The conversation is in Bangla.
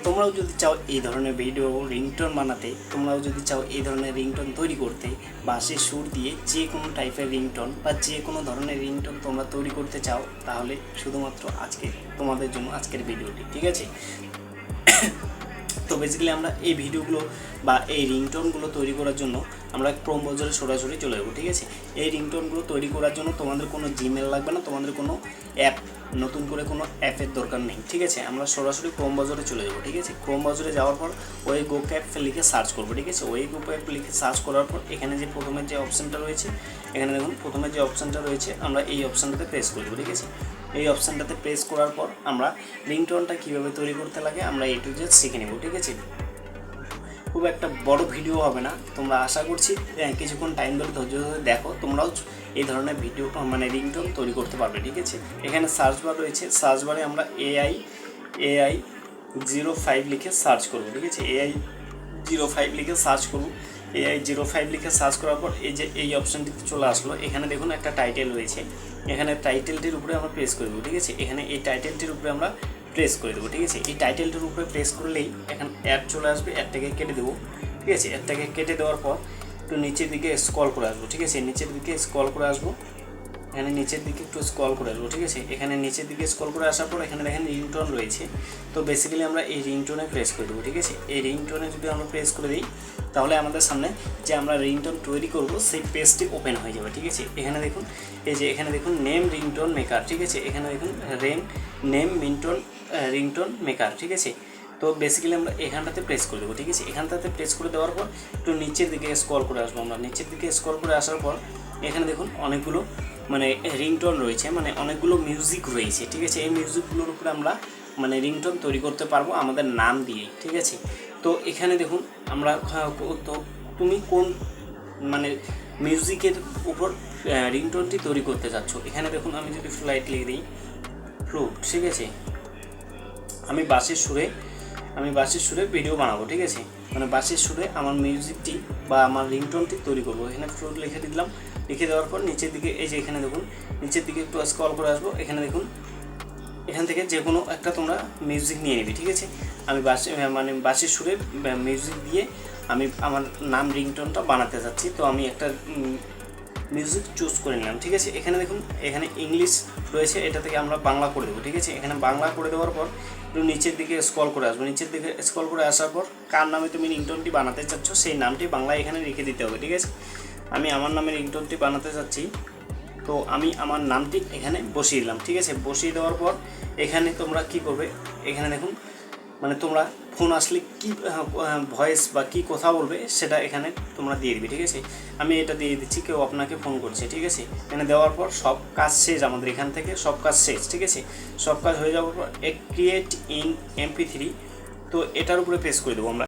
তোমরাও যদি চাও এই ধরনের ভিডিও রিংটোন বানাতে, তোমরাও যদি চাও এই ধরনের রিংটোন তৈরি করতে, বাঁশির সুর দিয়ে যে কোনো টাইপের রিংটোন বা যে কোনো ধরনের রিংটোন তোমরা তৈরি করতে চাও, তাহলে শুধুমাত্র আজকে তোমাদের জন্য আজকের ভিডিওটি, ঠিক আছে। তো বেসিক্যালি আমরা এই ভিডিওগুলো বা এই রিংটোনগুলো তৈরি করার জন্য আমরা ক্রোম ব্রাউজারে সরাসরি চলে যাবো, ঠিক আছে। এই রিংটোনগুলো তৈরি করার জন্য তোমাদের কোনো জিমেল লাগবে না, তোমাদের কোনো অ্যাপ, নতুন করে কোনো অ্যাপের দরকার নেই, ঠিক আছে। আমরা সরাসরি ক্রোম ব্রাউজারে চলে যাবো, ঠিক আছে। ক্রোম ব্রাউজারে যাওয়ার পর ওই গোক অ্যাপ লিখে সার্চ করবো, ঠিক আছে। ওই গোক অ্যাপ লিখে সার্চ করার পর এখানে যে প্রথমের যে অপশানটা রয়েছে, এখানে দেখুন প্রথমের যে অপশানটা রয়েছে, আমরা এই অপশানটাতে প্রেস করবো, ঠিক আছে। এই অপশানটাতে প্রেস করার পর আমরা রিংটোনটা কীভাবে তৈরি করতে লাগে আমরা A to Z শিখে নেব, ঠিক আছে। খুব একটা বড় ভিডিও হবে না, তোমরা আশা করছি কিছুক্ষণ টাইম ধরে ধৈর্য ধরে দেখো, তোমরাও এই ধরনের ভিডিও মানে রিংটোন তৈরি করতে পারবে, ঠিক আছে। এখানে সার্চ বার রয়েছে, সার্চ বারে আমরা AI 05 লিখে সার্চ করবো, ঠিক আছে। AI 05 লিখে সার্চ করবো। AI 05 লিখে সার্চ করার পর এই যে এই অপশানটিতে চলে আসলো। এখানে দেখুন একটা টাইটেল রয়েছে, এখানে টাইটেলটির উপরে আমরা প্রেস করে দেবো, ঠিক আছে। এখানে এই টাইটেলটির উপরে আমরা প্রেস করে দেবো, ঠিক আছে। এই টাইটেলটির উপরে প্রেস করলেই এখানে অ্যাড চলে আসবে, অ্যাডটাকে কেটে দেবো, ঠিক আছে। অ্যাডটাকে কেটে দেওয়ার পর একটু নিচের দিকে স্ক্রল করে আসবো, ঠিক আছে। নিচের দিকে স্ক্রল করে আসবো, এখানে নিচের দিকে একটু স্ক্রল করে আসবো, ঠিক আছে। এখানে নিচের দিকে স্ক্রল করে আসার পর এখানে দেখেন রিংটোন রয়েছে। তো বেসিক্যালি আমরা এই রিংটোনে প্রেস করে দেবো, ঠিক আছে। এই রিংটোনে যদি আমরা প্রেস করে দিই তাহলে আমাদের সামনে যে আমরা রিংটোন তৈরি করব সেই পেজটি ওপেন হয়ে যাবে, ঠিক আছে। এখানে দেখুন এই যে এখানে দেখুন নেম রিংটোন মেকার, ঠিক আছে। এখানে দেখুন নেম রিংটোন মেকার, ঠিক আছে। তো বেসিক্যালি আমরা এখানটাতে প্রেস করে দেবো, ঠিক আছে। এখানটাতে প্রেস করে দেওয়ার পর একটু নিচের দিকে স্ক্রল করে আসবো। আমরা নিচের দিকে স্ক্রল করে আসার পর এখানে দেখুন অনেকগুলো মানে রিংটোন রয়েছে, মানে অনেকগুলো মিউজিক রয়েছে, ঠিক আছে। এই মিউজিকগুলোর উপরে আমরা মানে রিংটোন তৈরি করতে পারবো আমাদের নাম দিয়ে, ঠিক আছে। তো এখানে দেখুন আমরা তো তুমি কোন মানে মিউজিকের উপর রিংটোনটি তৈরি করতে চাচ্ছ, এখানে দেখুন আমি যদি ফ্লাইট লিখে দিই ফ্লুট, ঠিক আছে। আমি বাঁশির সুরে ভিডিও বানাবো, ঠিক আছে। মানে বাঁশির সুরে আমার মিউজিকটি বা আমার রিংটোনটি তৈরি করবো। এখানে ফ্লুট লিখে দিলাম, লিখে দেওয়ার পর নিচের দিকে এই যে এখানে দেখুন নিচের দিকে একটু স্ক্রল করে আসবো। এখানে দেখুন এখান থেকে যে কোনো একটা তোমরা মিউজিক নিয়ে নিবি, ঠিক আছে। আমি বাঁশির সুরে মিউজিক দিয়ে আমি আমার নাম রিংটোনটা বানাতে চাচ্ছি, তো আমি একটা মিউজিক চুজ করে নিলাম, ঠিক আছে। এখানে দেখুন এখানে ইংলিশ রয়েছে, এটা থেকে আমরা বাংলা করে দেবো, ঠিক আছে। এখানে বাংলা করে দেওয়ার পর একটু নিচের দিকে স্ক্রল করে আসবো। নিচের দিকে স্ক্রল করে আসার পর কার নামে তুমি রিংটোনটি বানাতে চাচ্ছ সেই নামটি বাংলায় এখানে রেখে দিতে হবে, ঠিক আছে। আমি আমার নামে রিংটোনটি বানাতে চাচ্ছি, তো আমি আমার নামটি এখানে বসিয়ে দিলাম, ঠিক আছে। বসিয়ে দেওয়ার পর এখানে তোমরা কি করবে, এখানে দেখুন মানে তোমরা ফোন আসলে কি ভয়েস বা কি কথা বলবে সেটা এখানে তোমরা দিয়ে দিবে, ঠিক আছে। আমি এটা দিয়ে দিচ্ছি কেউ আপনাকে ফোন করছে, ঠিক আছে। এখানে দেওয়ার পর সব কাজ শেষ, আমাদের এখান থেকে সব কাজ শেষ, ঠিক আছে। সব কাজ হয়ে যাওয়ার পর ক্রিয়েট ইন MP3, তো এটার উপরে প্রেস করে দেবো আমরা।